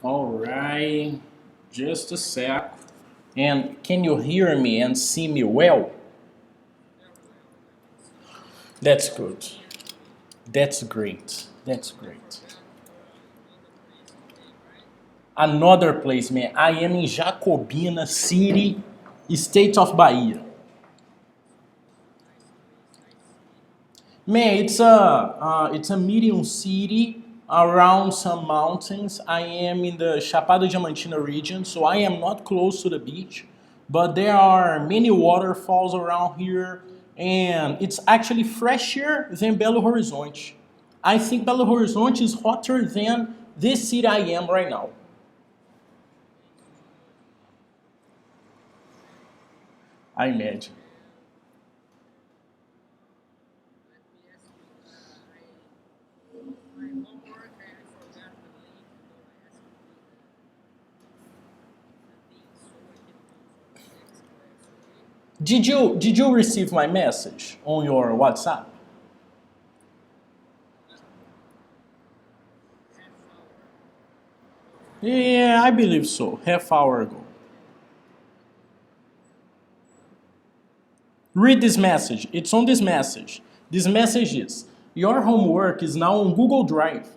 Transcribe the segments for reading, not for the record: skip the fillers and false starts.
All right, just a sec. And can you hear me and see me well? That's good. That's great. That's great. Another place, man. I am in Jacobina City, state of Bahia. Man, it's a medium city around some mountains. I am in the Chapada Diamantina region, so I am not close to the beach, but there are many waterfalls around here, and it's actually fresher than Belo Horizonte. I think Belo Horizonte is hotter than this city I am right now. I imagine. Did you receive my message on your WhatsApp? Yeah, I believe so. Half hour ago. Read this message. It's on this message. This message is your homework is now on Google Drive.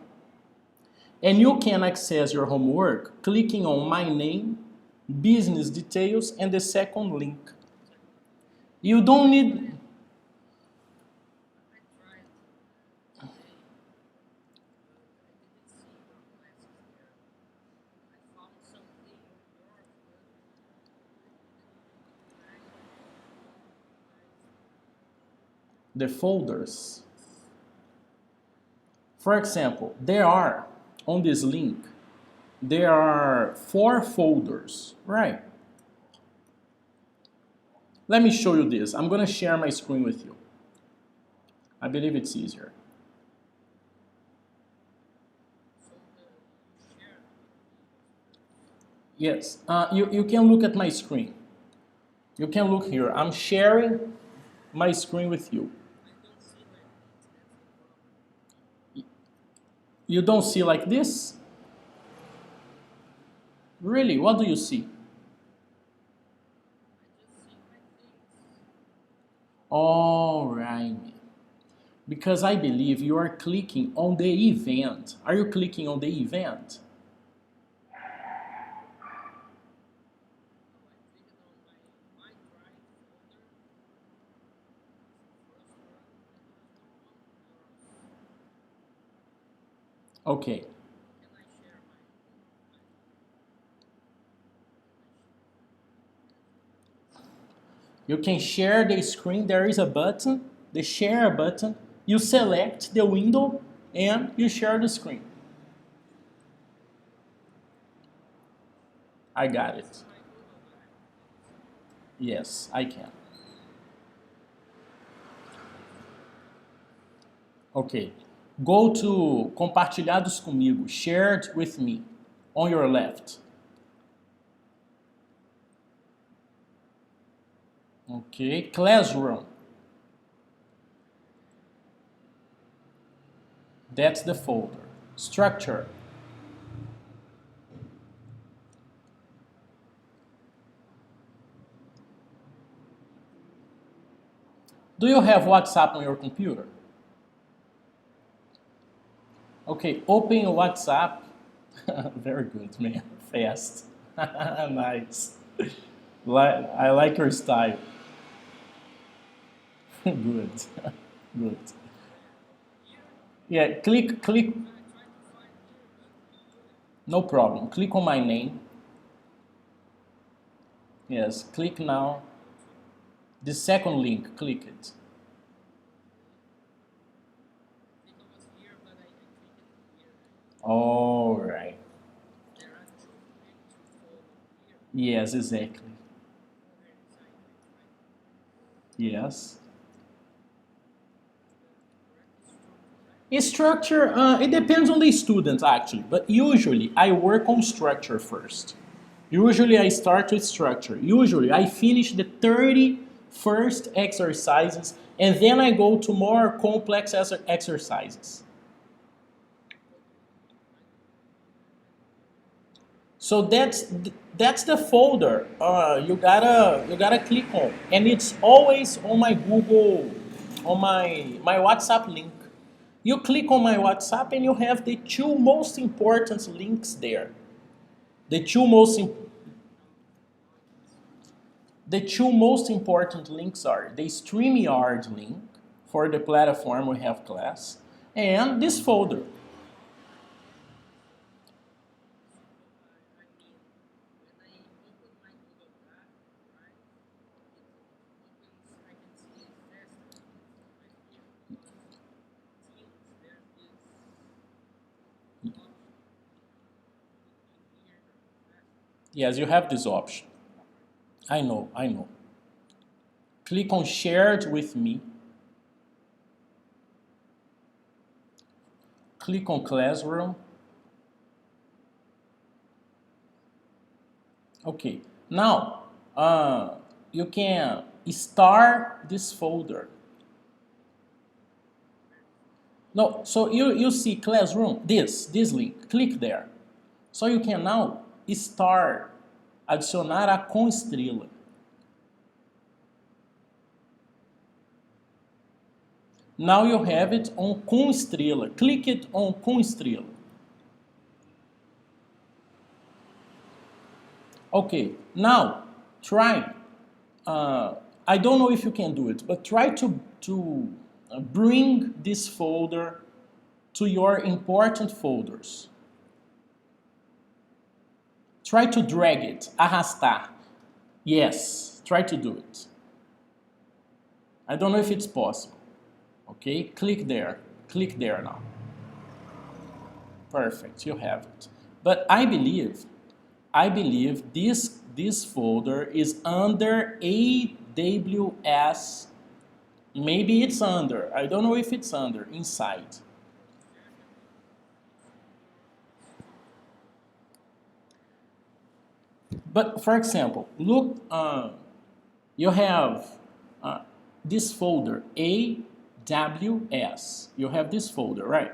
And you can access your homework clicking on my name, business details, and the second link. You don't need. The folders. For example, there are on this link, there are 4 folders, right? Let me show you this. I'm gonna share my screen with you. I believe it's easier. Yes, you can look at my screen. You can look here. I'm sharing my screen with you. You don't see like this? Really? What do you see? All right. Because I believe you are clicking on the event. Are you clicking on the event? Okay. You can share the screen. There is a button, the share button. You select the window and you share the screen. I got it. Yes, I can. Ok. Go to compartilhados comigo, shared with me, on your left. Ok. Classroom. That's the folder. Structure. Do you have WhatsApp on your computer? Okay, open WhatsApp. Very good, man. Fast. Nice. I like your style. Good. Good. Yeah, click. No problem. Click on my name. Yes, click now. The second link, click it. All right. Yes, exactly. Yes. Structure, it depends on the student actually, but usually I work on structure first. Usually I start with structure. Usually I finish the 30 first exercises and then I go to more complex exercises. So that's the folder you gotta click on, and it's always on my Google, on my WhatsApp link. You click on my WhatsApp and you have the two most important links there. The two most im- the two most important links are the StreamYard link for the platform we have class, and this folder. Yes, you have this option. I know, I know. Click on shared with me. Click on classroom. Okay. Now, you can star this folder. No, so you see classroom, this link. Click there. So you can now star, adicionar a com estrela. Now you have it on com estrela. Click it on com estrela. Okay, now try. I don't know if you can do it, but try to bring this folder to your important folders. Try to drag it, arrastar. Yes, try to do it. I don't know if it's possible. Okay, click there now. Perfect, you have it. But I believe this folder is under AWS. Maybe it's under. I don't know if it's under inside. But for example, look, you have uh, this folder AWS. You have this folder, right?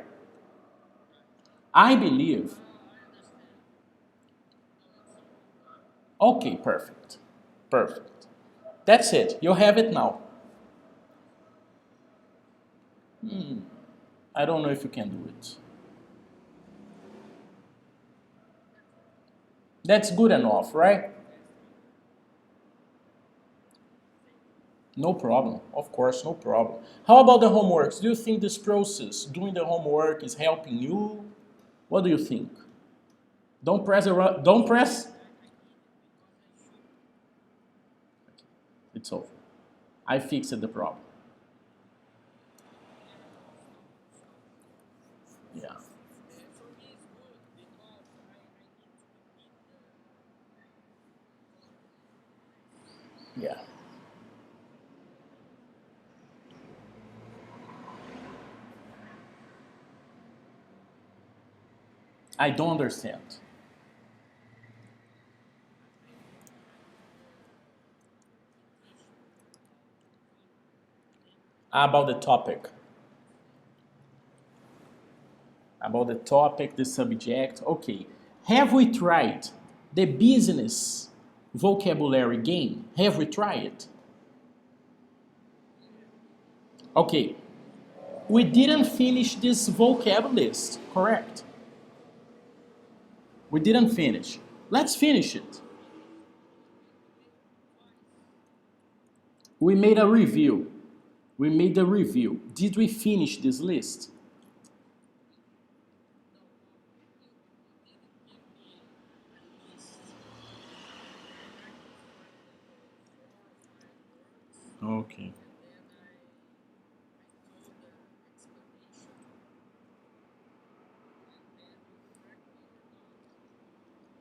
I believe. Okay, perfect, perfect. That's it. You have it now. I don't know if you can do it. That's good enough, right? No problem. Of course, no problem. How about the homeworks? Do you think this process, doing the homework, is helping you? What do you think? Don't press around. Don't press. It's over. I fixed the problem. Yeah. Yeah. I don't understand. About the topic. About the topic, the subject. Okay. Have we tried the business vocabulary game? Have we tried it? Okay. We didn't finish this vocab list, correct? We didn't finish. Let's finish it. We made a review. We made a review. Did we finish this list? Okay.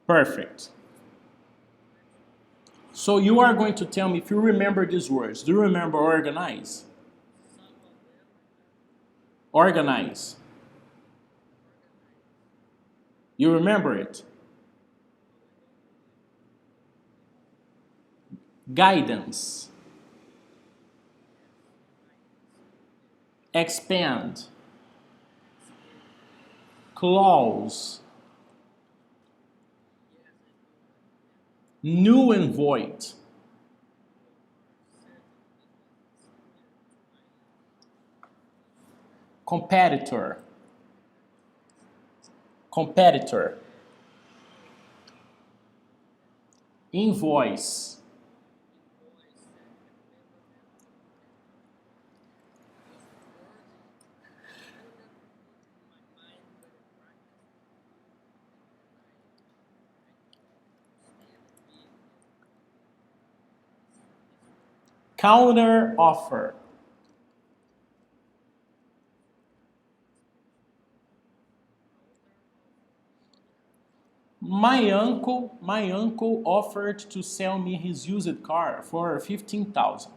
Perfect. So you are going to tell me if you remember these words. Do you remember organize? Organize. You remember it? Guidance. Expand. Clause. New and void. Competitor. Competitor. Invoice. Counter offer. My uncle offered to sell me his used car for 15,000.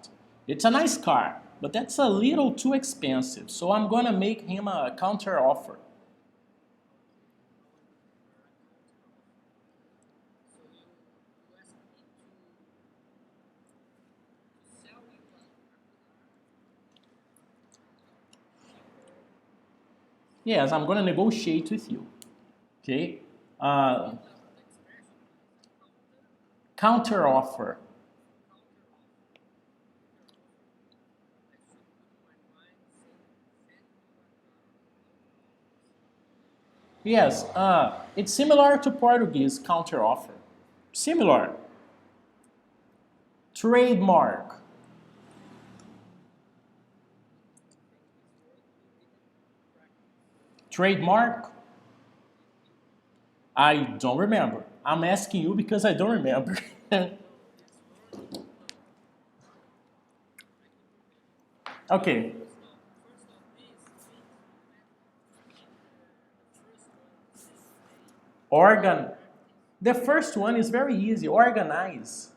It's a nice car, but that's a little too expensive, so I'm gonna make him a counter offer. Yes, I'm gonna negotiate with you. Okay? Uh, Counter offer. Yes, it's similar to Portuguese counter offer. Similar. Trademark. Trademark? I don't remember. I'm asking you because I don't remember. Okay. Organ. The first one is very easy. Organize.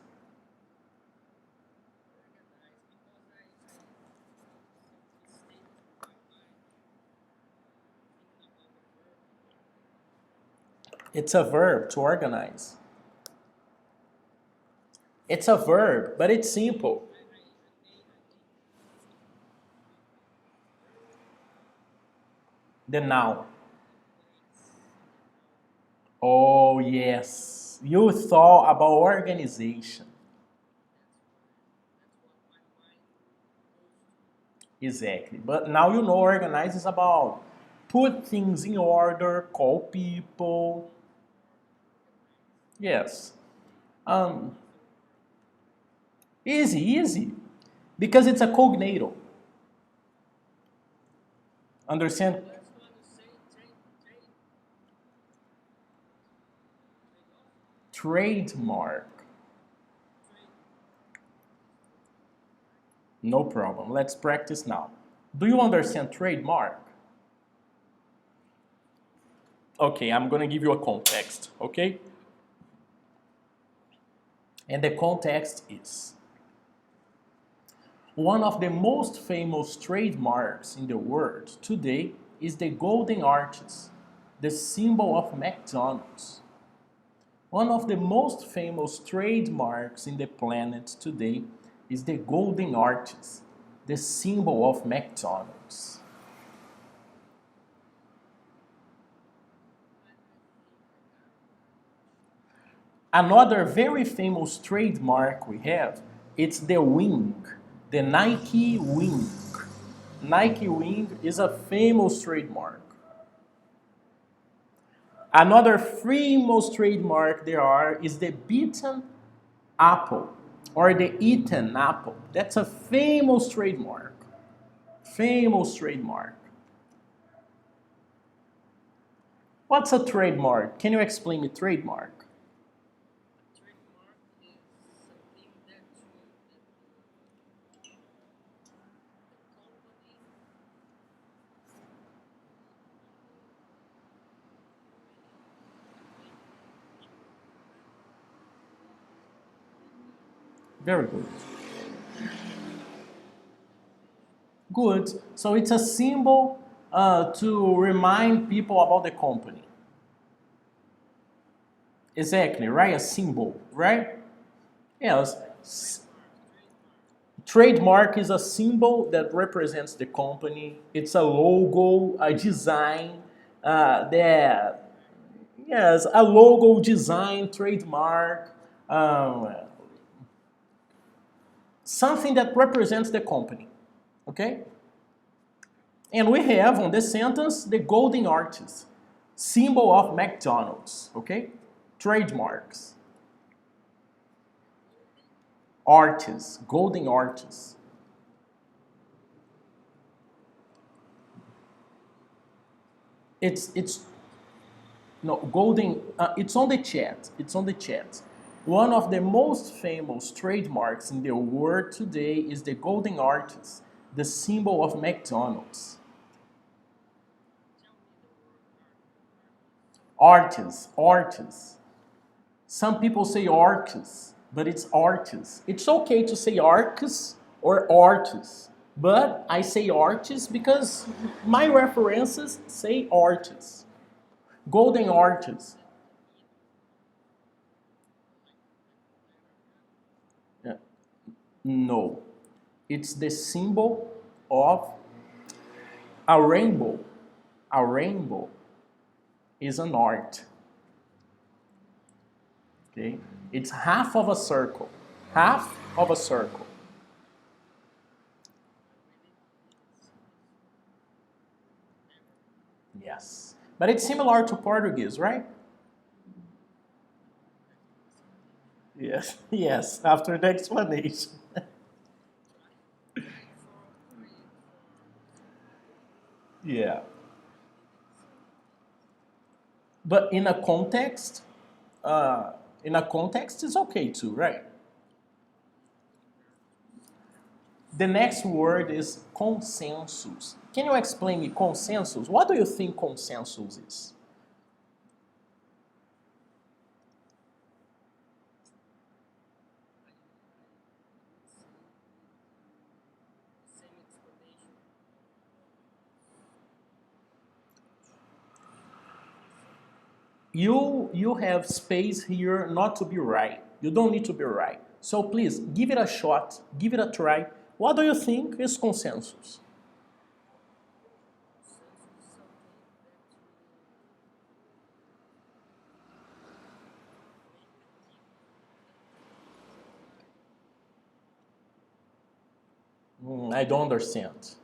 It's a verb to organize. It's a verb, but it's simple. The noun. Oh, yes. You thought about organization. Exactly. But now you know organize is about put things in order, call people. Yes. Um, Easy, easy. Because it's a cognato. Understand? Trademark. No problem. Let's practice now. Do you understand trademark? Okay, I'm gonna give you a context, okay? And the context is one of the most famous trademarks in the world today is the golden arches, the symbol of McDonald's. One of the most famous trademarks in the planet today is the golden arches, the symbol of McDonald's. Another very famous trademark we have, it's the wing, the Nike wing. Nike wing is a famous trademark. Another famous trademark there are is the beaten apple or the eaten apple. That's a famous trademark. Famous trademark. What's a trademark? Can you explain me trademark? Very good. Good. So it's a symbol to remind people about the company. Exactly, right? A symbol, right? Yes. Trademark is a symbol that represents the company. It's a logo, a design that, yes, a logo design, trademark. um, something that represents the company, okay? And we have on this sentence the golden arches, symbol of McDonald's, okay? Trademarks. Arches, golden arches. It's no golden. It's on the chat. It's on the chat. One of the most famous trademarks in the world today is the golden arches, the symbol of McDonald's. Arches, arches. Some people say arches, but it's arches. It's okay to say arches or arches, but I say arches because my references say arches. Golden arches. Yeah. No, it's the symbol of a rainbow. A rainbow is an art. Okay? It's half of a circle. Half of a circle. Yes. But it's similar to Portuguese, right? Yes. Yes, after the explanation. Yeah. But uh, in a context, it's okay too, right? The next word is consensus. Can you explain me consensus? What do you think consensus is? You have space here not to be right. You don't need to be right. So please give it a shot, give it a try. What do you think is consensus? I don't understand.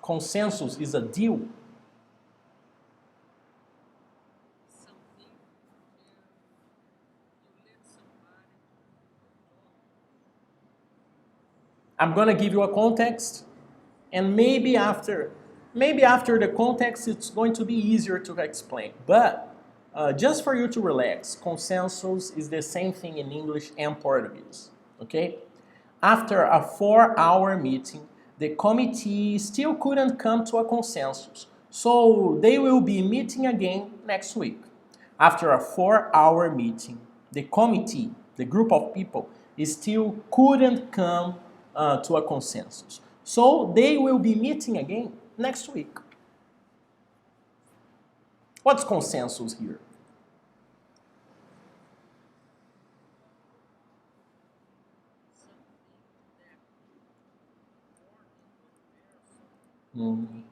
Consensus is a deal. I'm gonna give you a context, and maybe after the context, it's going to be easier to explain. But just for you to relax, consensus is the same thing in English and Portuguese. Okay? After a 4-hour meeting, the committee still couldn't come to a consensus, so they will be meeting again next week. After a 4-hour meeting, the committee, the group of people, still couldn't come to a consensus. So they will be meeting again next week. What's consensus here? Mm,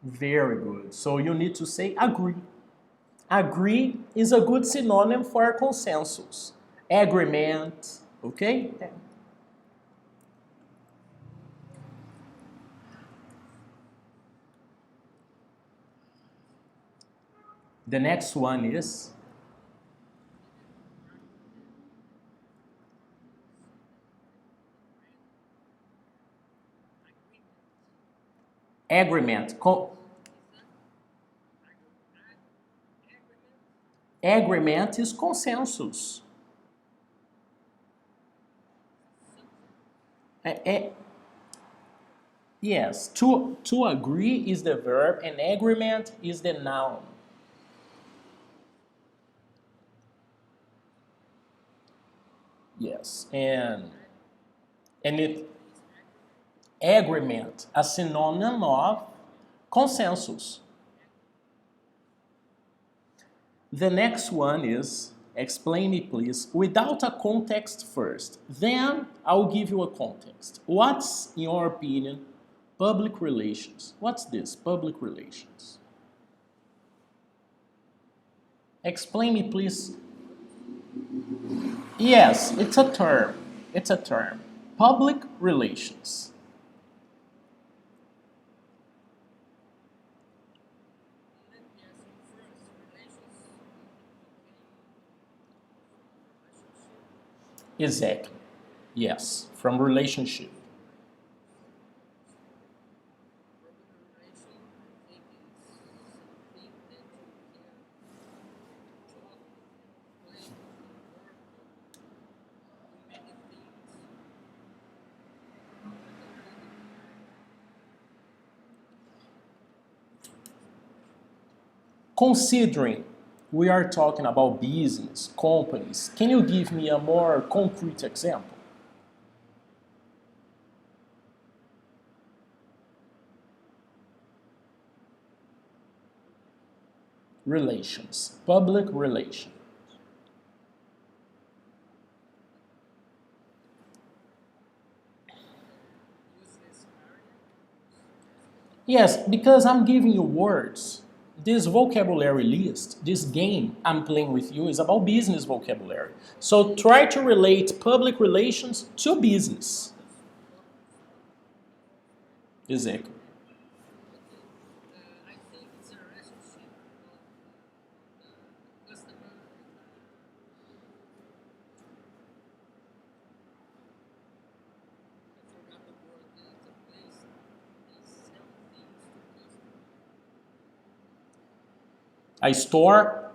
very good. So you need to say agree. Agree is a good synonym for consensus. Agreement, okay? The next one is agreement. Agreement is consensus. Yes, to agree is the verb and agreement is the noun. Yes, and it agreement, a synonym of consensus. The next one is explain me please without a context first. Then I'll give you a context. What's, in your opinion, public relations? What's this? Public relations. Explain me, please. Yes, it's a term. It's a term. Public relations. Exactly. Yes, from relationship. Considering we are talking about business, companies, can you give me a more concrete example? Relations, public relations. Yes, because I'm giving you words. This vocabulary list, this game I'm playing with you is about business vocabulary. So try to relate public relations to business. Exactly. I store.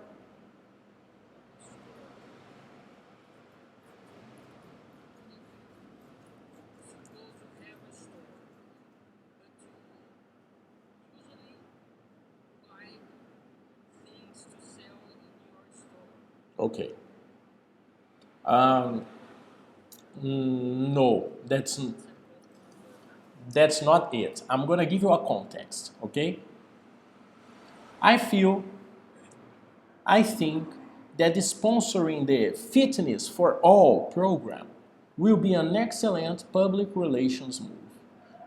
Okay. Um, no, that's not it. I'm gonna give you a context. Okay. I feel I think that sponsoring the Fitness for All program will be an excellent public relations move.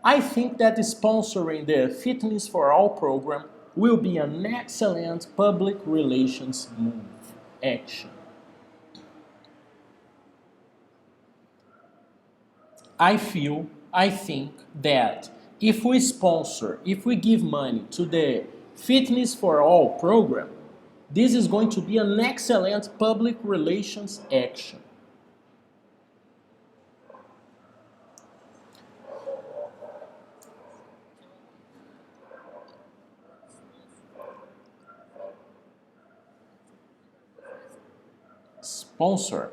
I think that sponsoring the Fitness for All program will be an excellent public relations move. Action. I think that if we give money to the Fitness for All program, this is going to be an excellent public relations action. Sponsor.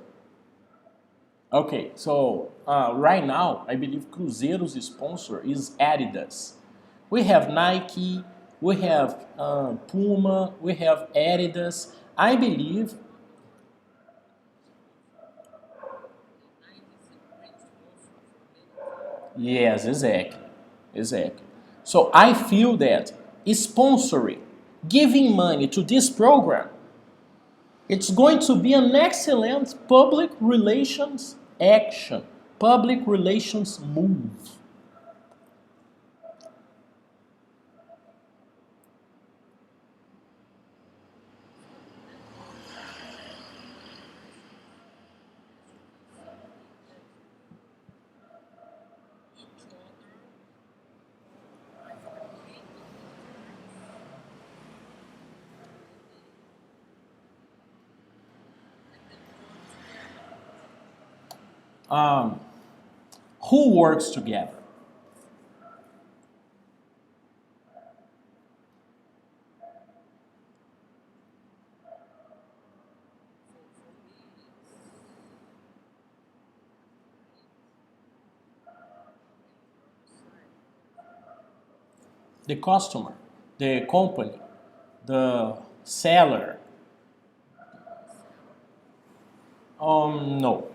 Okay, so right now, I believe Cruzeiro's sponsor is Adidas. We have Nike, we have Puma, we have Adidas. I believe, yes, exactly, exactly. So I feel that sponsoring, giving money to this program, it's going to be an excellent public relations action, public relations move. Um, who works together? The customer, the company, the seller. No.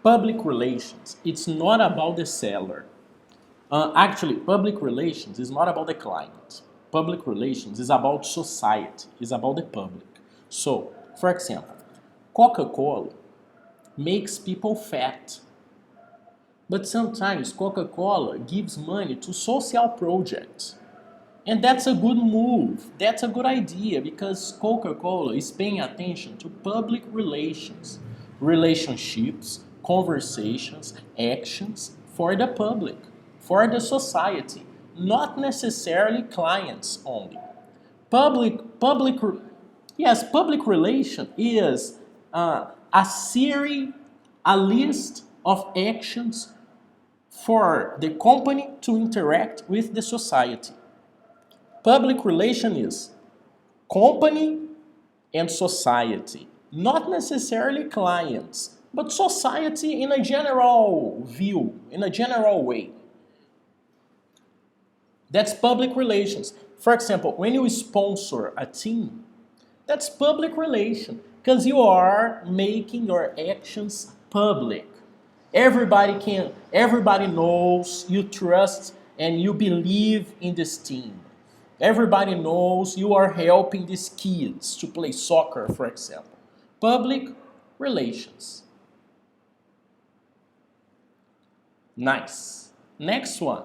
Public relations, it's not about the seller. Actually, public relations is not about the client. Public relations is about society, is about the public. So, for example, Coca-Cola makes people fat, but sometimes Coca-Cola gives money to social projects. And that's a good move. That's a good idea because Coca-Cola is paying attention to public relations, relationships, conversations, actions for the public, for the society, not necessarily clients only. Public, yes, public relation is a series, a list of actions for the company to interact with the society. Public relation is company and society, not necessarily clients, but society in a general view, in a general way. That's public relations. For example, when you sponsor a team, that's public relation because you are making your actions public. Everybody knows you trust and you believe in this team. Everybody knows you are helping these kids to play soccer, for example. Public relations. Nice. Next one.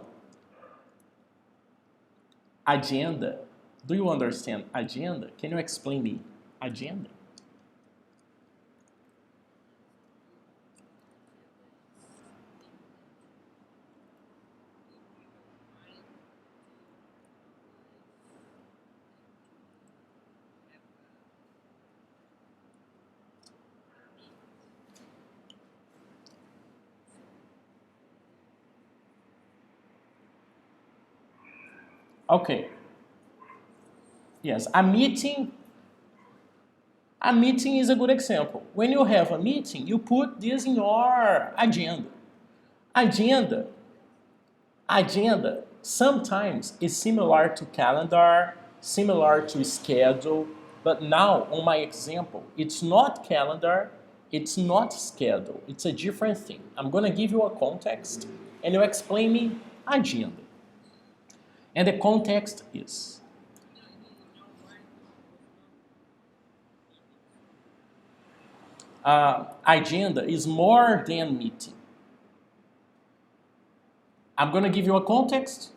Agenda. Do you understand agenda? Can you explain me agenda? Okay. Yes, a meeting is a good example. When you have a meeting, you put this in your agenda. Agenda, agenda sometimes is similar to calendar, similar to schedule, but now on my example, it's not calendar, it's not schedule, it's a different thing. I'm gonna give you a context and you explain me agenda. And the context is agenda is more than meeting. I'm gonna give you a context,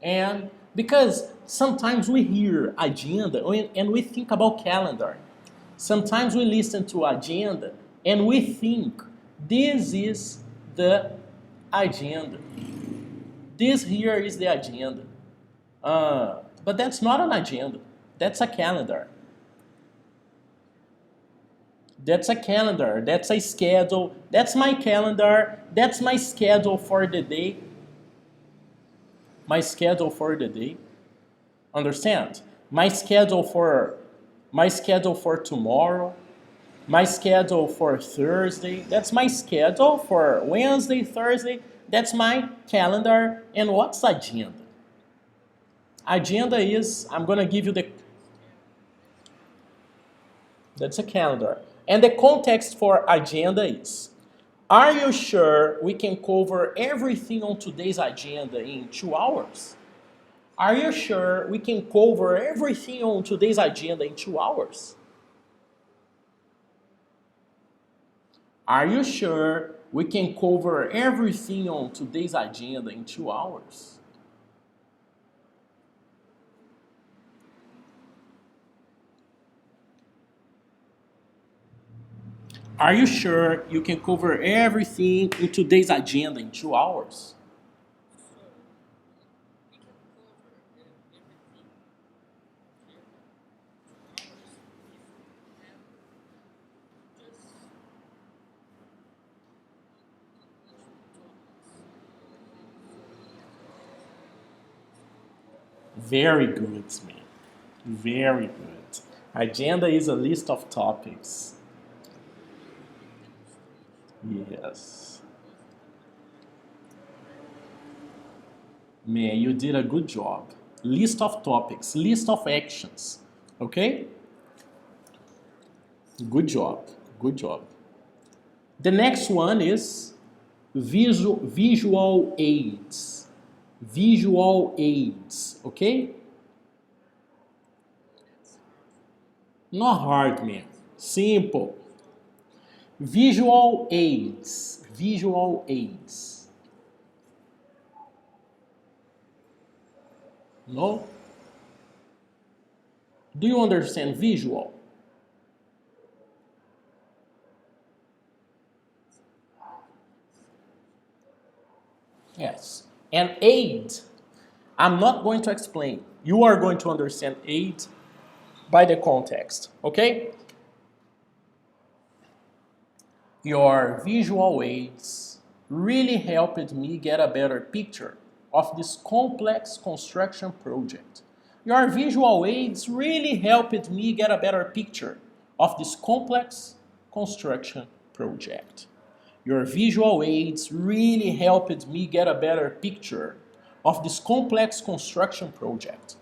and because sometimes we hear agenda and we think about calendar. Sometimes we listen to agenda and we think this is the agenda. This here is the agenda. But that's not an agenda. That's a calendar. That's a calendar. That's a schedule. That's my calendar. That's my schedule for the day. My schedule for the day. Understand? My schedule for tomorrow. My schedule for Thursday. That's my schedule for Wednesday, Thursday. That's my calendar. And what's agenda? Agenda is, I'm going to give you that's a calendar. And the context for agenda is, are you sure we can cover everything on today's agenda in 2 hours? Are you sure we can cover everything on today's agenda in 2 hours? Are you sure we can cover everything on today's agenda in 2 hours? Are you sure you can cover everything in today's agenda in 2 hours? Very good, man. Very good. Agenda is a list of topics. Yes. Man, you did a good job. List of topics, list of actions. Okay? Good job. Good job. The next one is visual aids. Visual aids. Okay? Not hard, man. Simple. Visual aids. Visual aids. No? Do you understand visual? Yes. And aid, I'm not going to explain. You are going to understand aid by the context, okay? Your visual aids really helped me get a better picture of this complex construction project. Your visual aids really helped me get a better picture of this complex construction project. Your visual aids really helped me get a better picture of this complex construction project.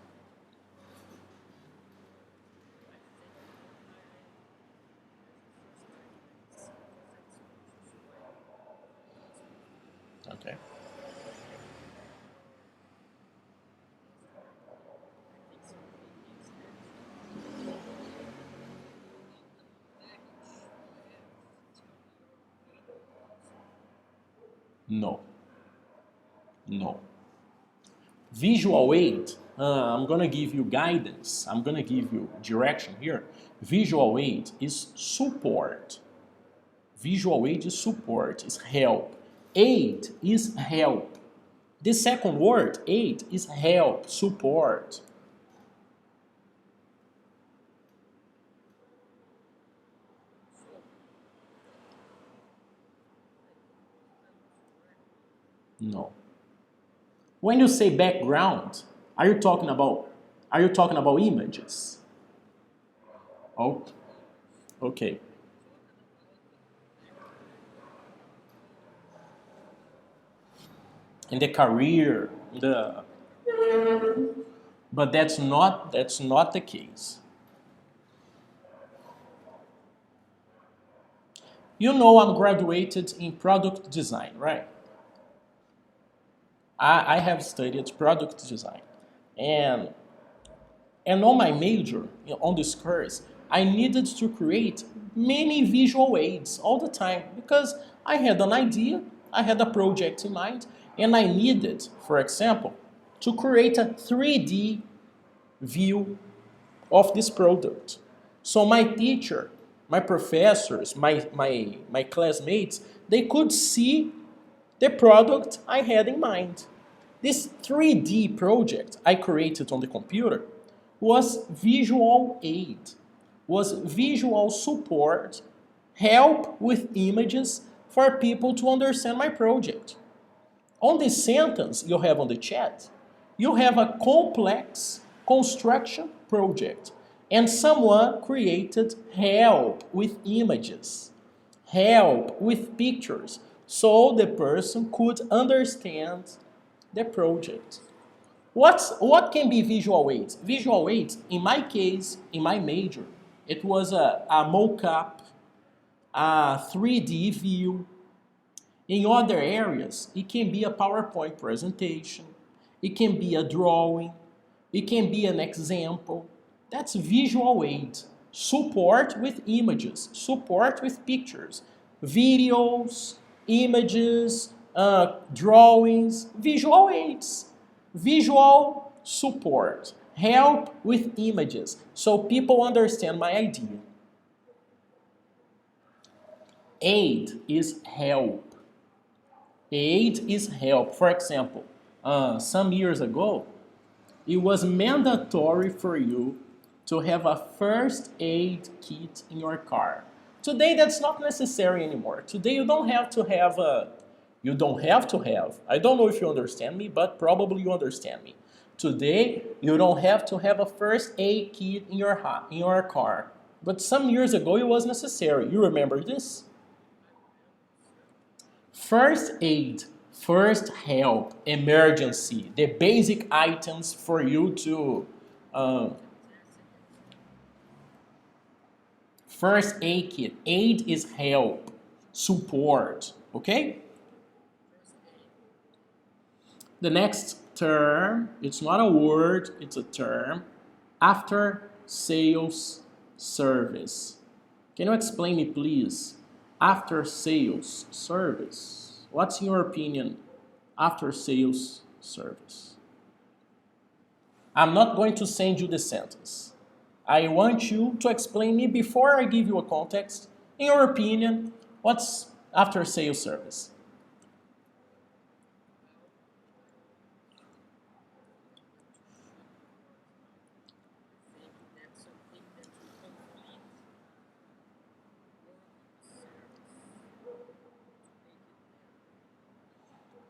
Okay. No. No. Visual aid, I'm gonna give you guidance, I'm gonna give you direction here. Visual aid is support. Visual aid is support, is help. Aid is help. The second word, aid, is help, support. No. When you say background, are you talking about images? Oh, okay. In the career, the but that's not the case. You know I'm graduated in product design, right? I have studied product design. And and on my major, on this course, I needed to create many visual aids all the time because I had an idea, I had a project in mind, and I needed, for example, to create a 3D view of this product. So my teacher, my professors, my classmates, they could see the product I had in mind. This 3D project I created on the computer was visual aid, was visual support, help with images for people to understand my project. On this sentence you have on the chat, you have a complex construction project and someone created help with images, help with pictures, so the person could understand the project. What can be visual aids? Visual aids, in my case, in my major, it was a mock-up, a 3D view. In other areas, it can be a PowerPoint presentation, it can be a drawing, it can be an example. That's visual aid. Support with images, support with pictures, videos, images, drawings, visual aids, visual support, help with images, so people understand my idea. Aid is help. Aid is help. For example, some years ago, it was mandatory for you to have a first aid kit in your car. Today, that's not necessary anymore. Today, you don't have to have a. You don't have to have. I don't know if you understand me, but probably you understand me. Today, you don't have to have a first aid kit in your car. But some years ago, it was necessary. You remember this? First aid, first help, emergency, the basic items for you to. Uh, First aid kit. Aid is help, support. Okay? The next term, it's not a word, it's a term. After sales service. Can you explain me, please? After sales service. What's your opinion? After sales service. I'm not going to send you the sentence. I want you to explain me before I give you a context, in your opinion, what's after sales service?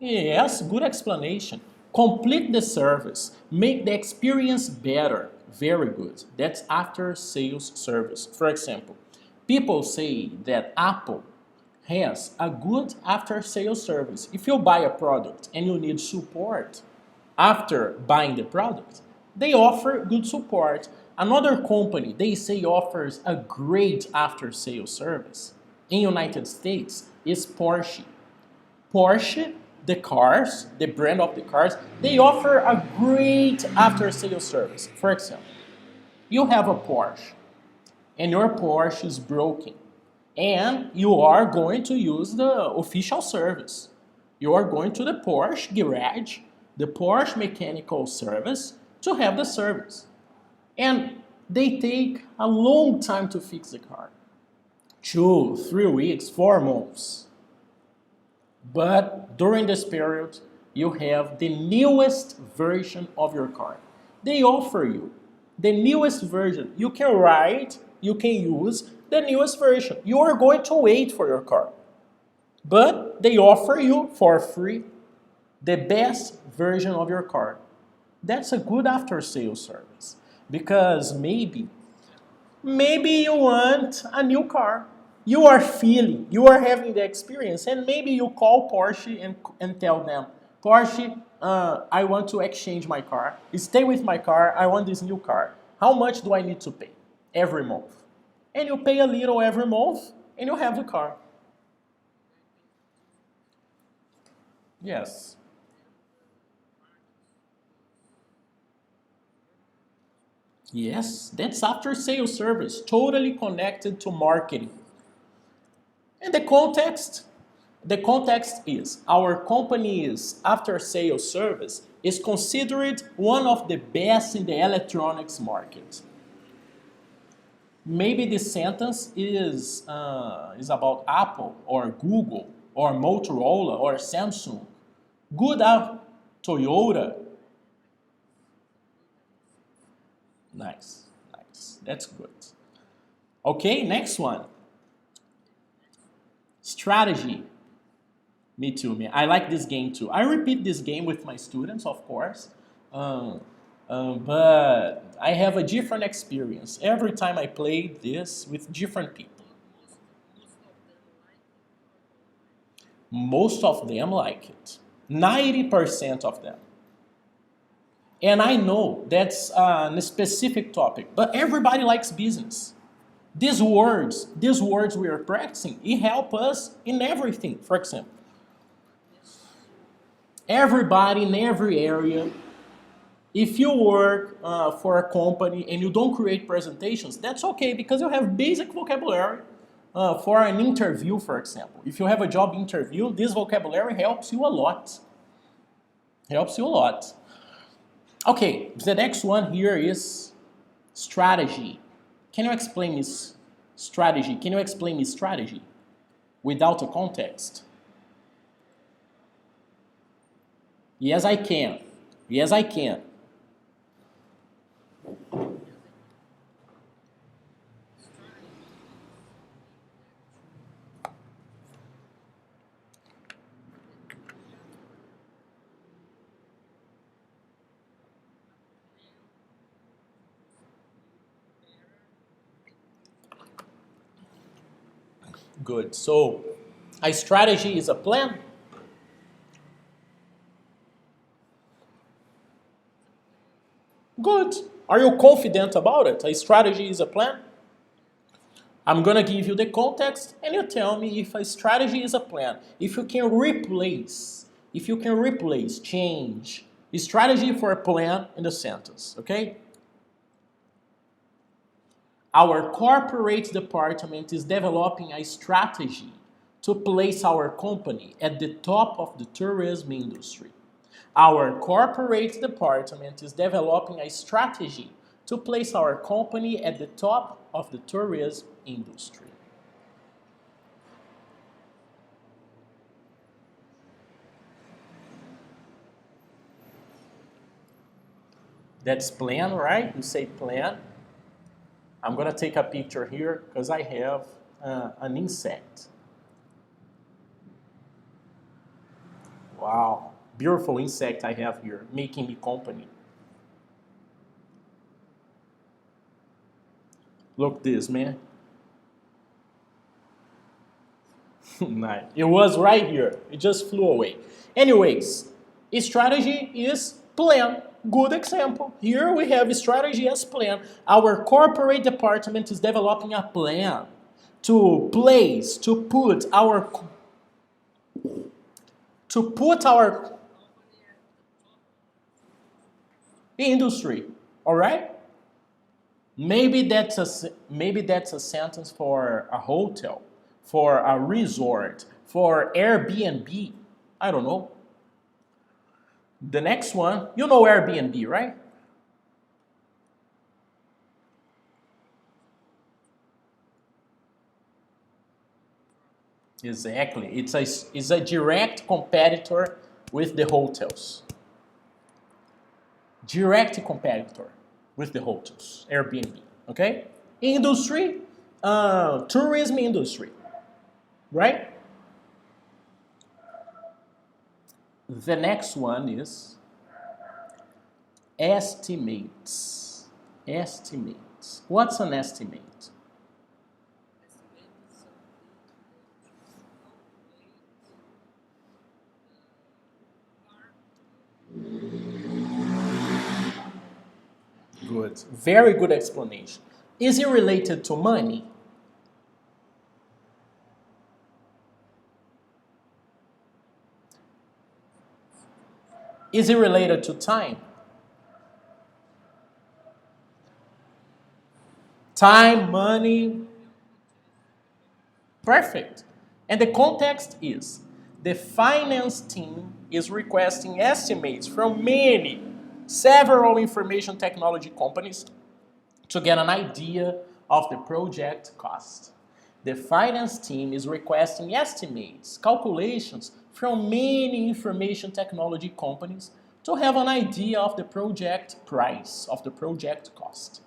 Yes, good explanation. Complete the service. Make the experience better. Very good. That's after sales service. For example, people say that Apple has a good after sales service. If you buy a product and you need support after buying the product, they offer good support. Another company they say offers a great after sales service in United States is Porsche. Porsche, the cars, the brand of the cars, they offer a great after sales service. For example, you have a Porsche and your Porsche is broken and you are going to use the official service. You are going to the Porsche garage, the Porsche mechanical service to have the service. And they take a long time to fix the car. 2, 3 weeks, 4 months. But during this period, you have the newest version of your car. They offer you the newest version. You can ride, you can use the newest version. You are going to wait for your car. But they offer you for free the best version of your car. That's a good after sales service because maybe you want a new car. You are feeling, you are having the experience, and maybe you call Porsche and tell them, Porsche, I want to exchange my car. Stay with my car. I want this new car. How much do I need to pay every month? And you pay a little every month, and you have the car. Yes. Yes, that's after sales service, totally connected to marketing. And the context is our company's after sales service is considered one of the best in the electronics market. Maybe this sentence is about Apple or Google or Motorola or Samsung. Good of Toyota. Nice, nice. That's good. Okay, next one. Strategy. Me too, man. I like this game too. I repeat this game with my students, of course. Um, but I have a different experience every time I play this with different people. Most of them like it. 90% of them. And I know that's a specific topic, but everybody likes business. These words we are practicing, it help us in everything. For example, everybody in every area, if you work for a company and you don't create presentations, that's okay because you have basic vocabulary for an interview, for example. If you have a job interview, this vocabulary helps you a lot. Helps you a lot. Okay, the next one here is strategy. Can you explain this strategy? Can you explain this strategy without a context? Yes, I can. Yes, I can. Good. So, a strategy is a plan. Good. Are you confident about it? A strategy is a plan? I'm gonna give you the context and you tell me if a strategy is a plan. If you can replace, change a strategy for a plan in the sentence, okay? Our corporate department is developing a strategy to place our company at the top of the tourism industry. Our corporate department is developing a strategy to place our company at the top of the tourism industry. That's plan, right? You say plan. I'm gonna take a picture here because I have an insect. Wow, beautiful insect I have here, making me company. Look this, man. Nice. It was right here. It just flew away. Anyways, strategy is plan. Good example. Here we have strategy as plan. Our corporate department is developing a plan to place, to put our industry. All right? Maybe that's a sentence for a hotel, for a resort, for Airbnb. I don't know. The next one, you know Airbnb, right? Exactly. It's a direct competitor with the hotels. Direct competitor with the hotels, Airbnb. Okay? Industry, tourism industry, right? The next one is estimates. Estimates. What's an estimate? Good. Very good explanation. Is it related to money? Is it related to time? Time, money. Perfect. And the context is the finance team is requesting estimates from several information technology companies to get an idea of the project cost. The finance team is requesting estimates, calculations from many information technology companies to have an idea of the project price, of the project cost.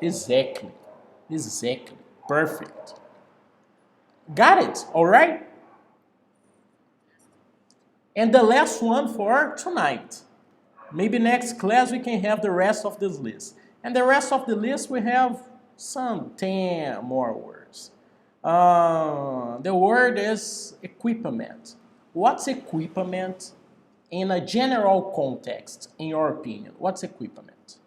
Exactly. Exactly. Perfect. Got it. All right. And the last one for tonight. Maybe next class we can have the rest of this list. And the rest of the list we have some 10 more words. The word is equipment. What's equipment in a general context, in your opinion? What's equipment?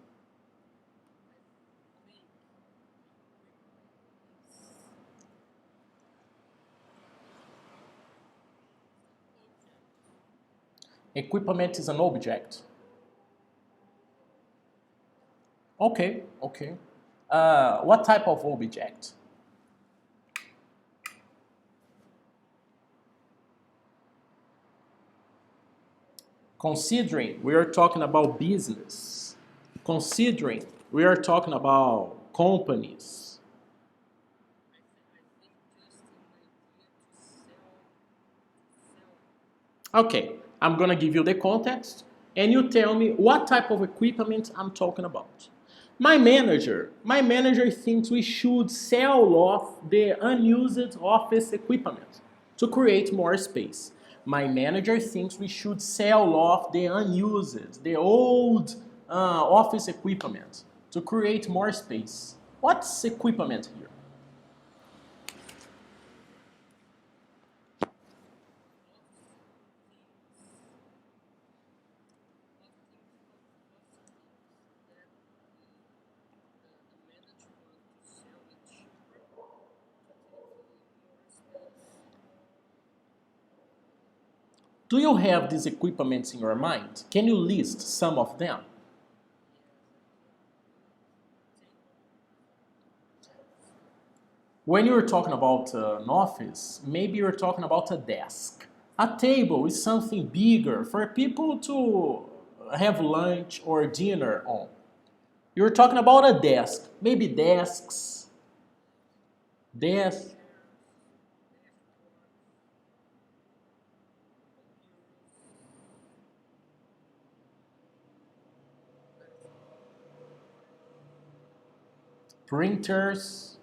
Equipment is an object. Okay, okay. What type of object? Considering we are talking about business, considering we are talking about companies. Okay, I'm gonna give you the context and you tell me what type of equipment I'm talking about. My manager thinks we should sell off the unused office equipment to create more space. My manager thinks we should sell off the unused, the old office equipment to create more space. What's equipment here? Do you have these equipments in your mind? Can you list some of them? When you're talking about an office, maybe you're talking about a desk. A table is something bigger for people to have lunch or dinner on. You're talking about a desk, maybe desks, printers,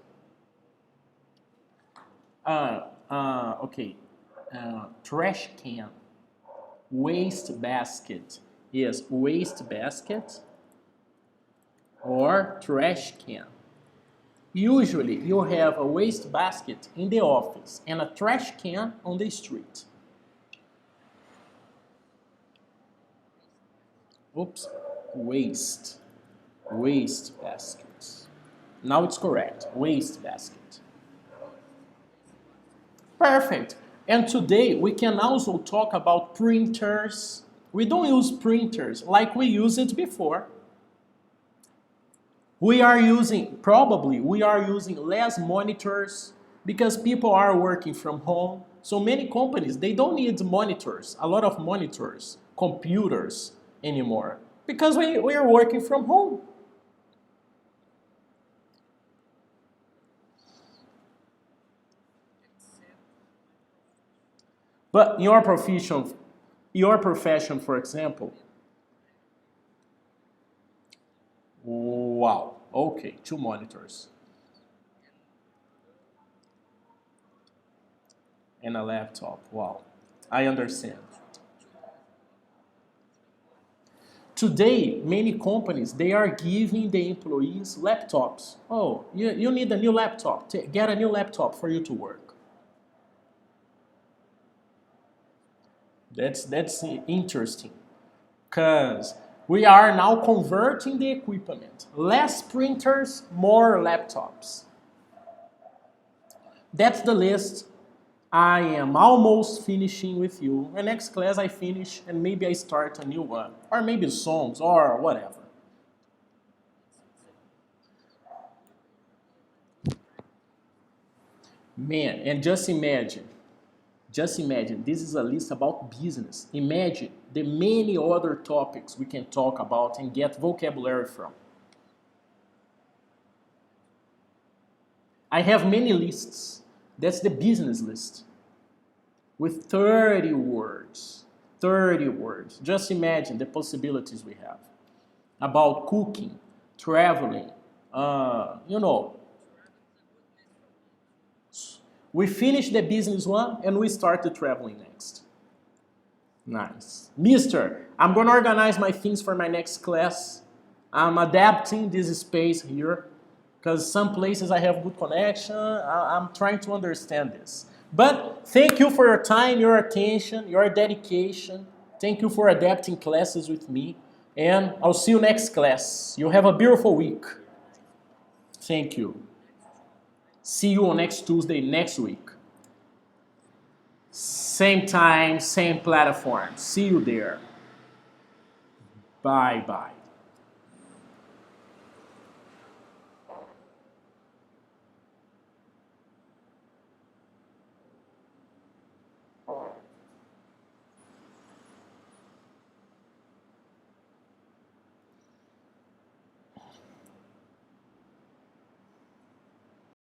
okay, trash can, waste basket. Yes, waste basket or trash can. Usually you have a waste basket in the office and a trash can on the street. Oops, waste baskets. Now it's correct, waste basket. Perfect. And today we can also talk about printers. We don't use printers like we used it before. Probably we are using less monitors because people are working from home. So many companies, they don't need monitors, a lot of monitors, computers anymore because we are working from home. But your profession, for example, wow, okay, 2 monitors and a laptop, wow, I understand. Today, many companies, they are giving the employees laptops. Oh, you need a new laptop. Get a new laptop for you to work. That's interesting because we are now converting the equipment. Less printers, more laptops. That's the list. I am almost finishing with you. And next class I finish and maybe I start a new one. Or maybe songs or whatever. Man, and just imagine, this is a list about business. Imagine the many other topics we can talk about and get vocabulary from. I have many lists. That's the business list with 30 words. 30 words. Just imagine the possibilities we have about cooking, traveling, you know. We finish the business one and we start the traveling next. Nice. Mister, I'm gonna organize my things for my next class. I'm adapting this space here because some places I have good connection. I'm trying to understand this. But thank you for your time, your attention, your dedication. Thank you for adapting classes with me. And I'll see you next class. You have a beautiful week. Thank you. See you on next Tuesday next week. Same time, same platform. See you there. Bye bye.